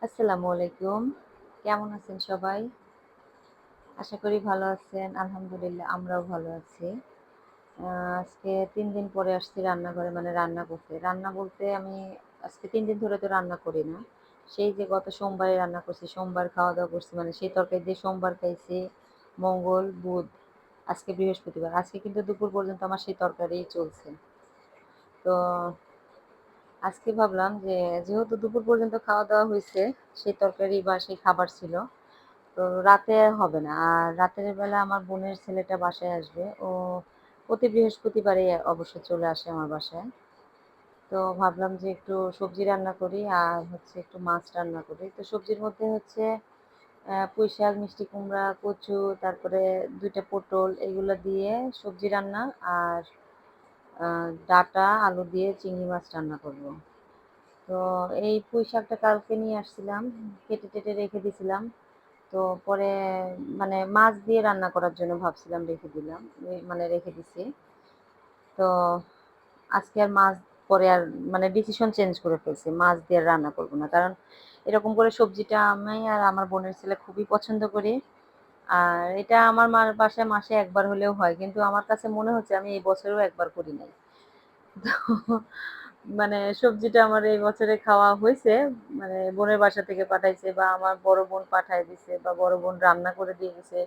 আসসালামু আলাইকুম। কেমন আছেন সবাই? আশা করি ভালো আছেন। আলহামদুলিল্লাহ আমরাও ভালো আছি। আ আজকে ৩ দিন পরে আসছি রান্নাঘরে মানে রান্না করতে। রান্না বলতে আমি আজকে ৩ দিন ধরে তো রান্না করি না। সেই যে গত সোমবারে রান্না করছি, সোমবার খাওয়া-দাওয়া করছি মানে সেই তরকারি দিয়ে সোমবার খাইছি, মঙ্গল, বুধ, আজকে বৃহস্পতিবার। আজকে কিন্তু দুপুর পর্যন্ত আমার সেই তরকারিই চলছে। তো আজকে ভাবলাম যে যেহেতু দুপুর পর্যন্ত খাওয়া-দাওয়া হইছে, সেই তরকারি বা সেই খাবার ছিল। তো রাতে হবে না। আর রাতের বেলা আমার বোনের ছেলেটা বাসায় আসবে। ও প্রতি বৃহস্পতিবারে অবশ্য চলে আসে আমার বাসায়। তো ভাবলাম যে একটু সবজি রান্না করি আর হচ্ছে একটু মাছ রান্না করি। তো সবজির মধ্যে হচ্ছে পুঁইশাক, মিষ্টি কুমড়া, কচু, তারপরে ২ টা পটল এগুলা দিয়ে সবজি রান্না আর আ ডাঁটা, আলু দিয়ে চিংড়ি মাছ রান্না করব। তো এই পুঁইশাকটা কালকে নিয়ে আসছিলাম। কেটে-টেটে রেখে দিছিলাম। তো পরে মানে মাছ দিয়ে রান্না করার জন্য ভাবছিলাম রেখে দিলাম। মানে রেখে দিছি। তো আজকে আর মাছ পরে আর মানে ডিসিশন চেঞ্জ করে ফেলছি। মাছ দিয়ে আর রান্না করব না। কারণ এরকম করে সবজিটা আমি আর আমার বোনের ছেলে খুবই পছন্দ করি। আর এটা আমার মার বাসায় মাসে ১ বার হলেও হয়। কিন্তু আমার কাছে মনে হচ্ছে আমি এই বছরেও ১ বার করি নাই। তো মানে সবজিটা আমার এই বছরে খাওয়া হইছে। মানে বোনের বাসা থেকে পাঠাইছে বা আমার বড় বোন পাঠায় দিছে বা বড় বোন রান্না করে দিয়ে গেছে।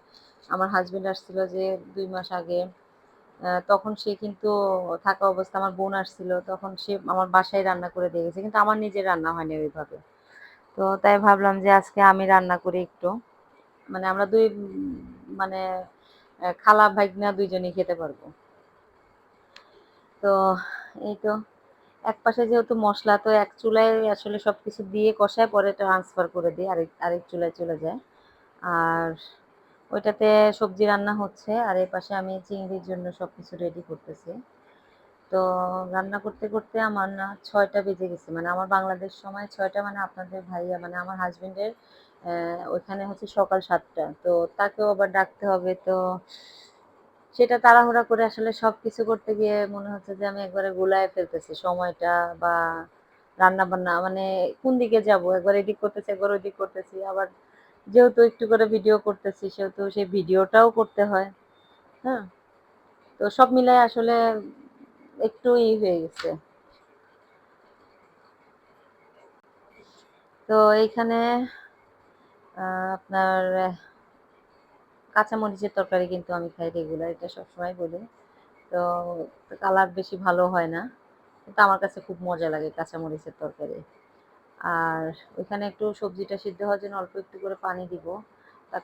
আমার হাসব্যান্ড আসছিল যে ২ মাস আগে। তখন সে কিন্তু থাকা অবস্থায় আমার বোন আসছিল। তখন সে আমার বাসায় রান্না করে দিয়ে গেছে। কিন্তু আমার নিজের রান্না হয়নি ওইভাবে। তো তাই ভাবলাম যে আজকে আমি রান্না করি একটু। মানে আমরা ২ মানে খালা ভাইগনা ২ জনেই খেতে পারবো। তো এই তো একপাশে যেহেতু মসলা তো এক চুলায় আসলে সবকিছু দিয়ে কষায় পরে ট্রান্সফার করে দিই আরেক চুলায় চলে যায়। আর ওইটাতে সবজি রান্না হচ্ছে আর এপাশে আমি চিংড়ির জন্য সবকিছু রেডি করতেছি। তো রান্না করতে আমার না ৬ টা বেজে গেছে। মানে আমার বাংলাদেশ সময় ৬ টা মানে আপনাদের ভাইয়া মানে আমার হাসব্যান্ডের ওইখানে হচ্ছে সকাল ৭ টা। তো তাকেও আবার ডাকতে হবে। তো সেটা তাড়াহুড়া করে আসলে সবকিছু করতে গিয়ে মনে হচ্ছে যে আমি একবারে গুলায় ফেলতেছি সময়টা বা রান্না-বান্না মানে কোন দিকে যাবো? একবার এদিক করতেছি, একবার ওদিক করতেছি। আবার যেহেতু একটু করে ভিডিও করতেছি সেহেতু সেই ভিডিওটাও করতে হয়। হ্যাঁ? তো সব মিলায় আসলে একটু হয়ে গেছে। তো এইখানে আ আপনার কাঁচামরিচের তরকারি কিন্তু আমি খাই রেগুলার এটা সবসময় বলি। তো কালার বেশি ভালো হয় না। কিন্তু আমার কাছে খুব মজা লাগে কাঁচামরিচের তরকারি। আর ওইখানে একটু সবজিটা সিদ্ধ হওয়ার জন্য অল্প একটু করে পানি দিব।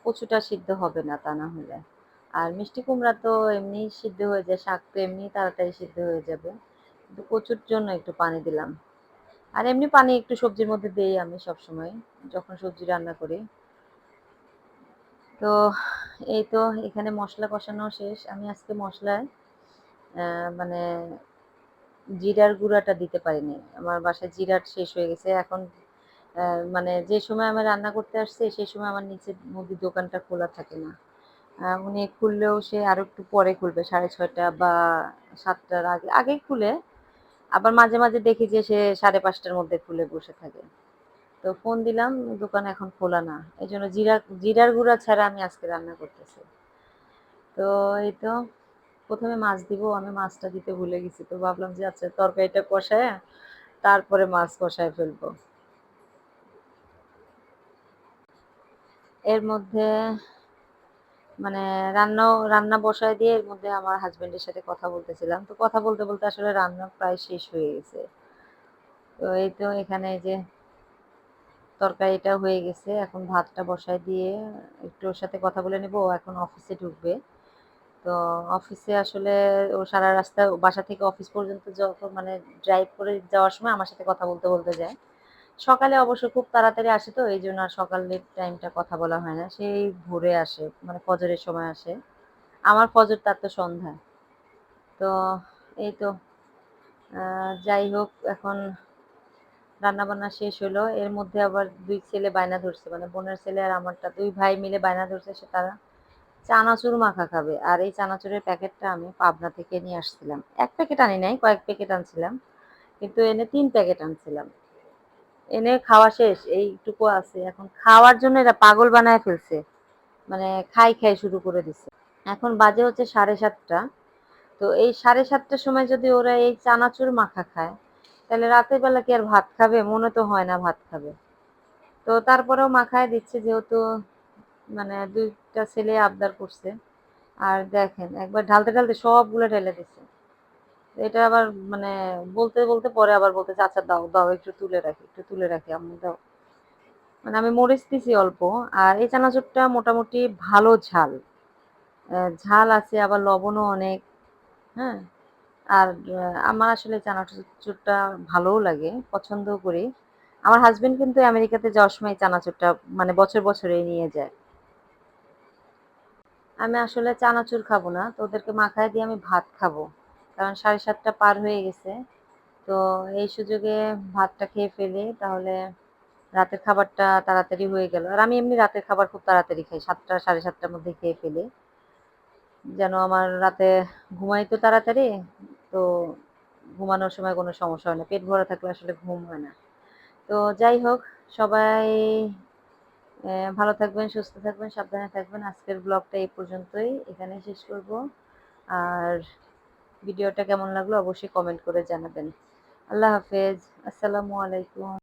কচুটা সিদ্ধ হবে না তা না হলে। আর মিষ্টি কুমড়া তো এমনিই সিদ্ধ হয়ে যায়, শাক তো এমনিই তাড়াতাড়ি সিদ্ধ হয়ে যাবে। কিন্তু কচুর জন্য একটু পানি দিলাম। আর এমনি পানি একটু সবজির মধ্যে দেই আমি সবসময়, যখন সবজি রান্না করি। তো এই তো এখানে মসলা কষানো শেষ। আমি আজকে মসলায় মানে জিরার গুঁড়াটা দিতে পারিনি। আমার বাসায় জিরা শেষ হয়ে গেছে। এখন অ্যা মানে যে সময় আমি রান্না করতে আসছি, সেই সময় আমার নিচের মুদির দোকানটা খোলা থাকে না। উনি খুললেও সে আরো একটু পরে খুলবে ৬:৩০ বা ৭ টার আগে, আগেই খুলে। আবার মাঝে মাঝে দেখি যে সে ৫:৩০ টার মধ্যে খুলে বসে থাকে। তো ফোন দিলাম, দোকান এখন খোলা না। এজন্য জিরার গুঁড়া ছাড়া আমি আজকে রান্না করতেছি। তো এই তো ১ম এ মাছ দিব। আমি মাছটা দিতে ভুলে গেছি। তো ভাবলাম যে আচ্ছা তরকারিটা কষায়া তারপরে মাছ কষায় ফেলবো। এর মধ্যে মানে রান্না বসায় দিয়ে এর মধ্যে আমার হাসব্যান্ডের সাথে কথা বলতেছিলাম। তো কথা বলতে আসলে রান্না প্রায় শেষ হয়ে গেছে। তো এই তো এখানে এই যে তরকারিটা হয়ে গেছে। এখন ভাতটা বসায় দিয়ে একটু ওর সাথে কথা বলে নিব। ও এখন অফিসে ঢুকবে। তো অফিসে আসলে ও সারা রাস্তা বাসা থেকে অফিস পর্যন্ত যখন মানে ড্রাইভ করে যাওয়ার সময় আমার সাথে কথা বলতে যায়। সকালে অবশ্য খুব তাড়াতাড়ি আসে তো এইজন্য আর সকালের টাইমটা কথা বলা হয় না। সেই ভোরে আসে মানে ফজরের সময় আসে। আমার ফজর তার তো সন্ধ্যা। তো এই তো যাই হোক এখন রান্নাবান্না শেষ হলো। এর মধ্যে আবার ২ ছেলে বায়না ধরছে। মানে বোনের ছেলে আর আমারটা ২ ভাই মিলে বায়না ধরছে তারা চানাচুর মাখা খাবে। আর এই চানাচুরের প্যাকেটটা আমি পাবনা থেকে নিয়ে আসছিলাম। ১ প্যাকেট আনি নাই, কয়েক প্যাকেট আনছিলাম। কিন্তু এনে ৩ প্যাকেট আনছিলাম। এনে খাওয়া শেষ, এইটুকু আছে। এখন খাওয়ার জন্য এরা পাগল বানায় ফেলছে, মানে খাই খাই শুরু করে দিছে। এখন বাজে হচ্ছে 7:30। তো এই 7:30টার সময় যদি ওরা এই চানাচুর মাখা খায়, তাহলে রাতের বেলা কি আর ভাত খাবে? মনে তো হয় না ভাত খাবে। তো তারপরেও মাখায় দিচ্ছে, যেহেতু মানে দুইটা ছেলে আবদার করছে। আর দেখেন একবার ঢালতে ঢালতে সবগুলো ঢেলে দিচ্ছে। এটা আবার মানে বলতে বলতে পরে আবার বলতেছে, আচ্ছা দাও দাও, একটু তুলে রাখি, একটু তুলে রাখি, আম্মু দাও। মানে আমি মরিচ দিছি অল্প। আর এই চানাচুরটা মোটামুটি ভালো ঝাল, ঝাল আছে, আবার লবণও অনেক। হ্যাঁ। আর আমার আসলে চানাচুরটা ভালোও লাগে, পছন্দও করি। আমার হাসবেন্ড কিন্তু আমেরিকাতে যাওয়ার সময় এই চানাচুরটা মানে বছর বছরই নিয়ে যায়। আমি আসলে চানাচুর খাবো না, তো ওদেরকে মাখায় দিয়ে আমি ভাত খাবো, কারণ 7:30 পার হয়ে গেছে। তো এই সুযোগে ভাতটা খেয়ে ফেলি, তাহলে রাতের খাবারটা তাড়াতাড়ি হয়ে গেল। আর আমি এমনি রাতের খাবার খুব তাড়াতাড়ি খাই, 7টা 7:30টার মধ্যে খেয়ে ফেলি, যেন আমার রাতে ঘুমাই তো তাড়াতাড়ি। তো ঘুমানোর সময় কোনো সমস্যা হয় না, পেট ভরা থাকলে আসলে ঘুম হয় না। তো যাই হোক, সবাই ভালো থাকবেন, সুস্থ থাকবেন, সাবধানে থাকবেন। আজকের ব্লগটা এই পর্যন্তই, এখানেই শেষ করব। আর ভিডিওটা কেমন লাগলো অবশ্যই কমেন্ট করে জানাবেন। আল্লাহ হাফেজ। আসসালামু আলাইকুম।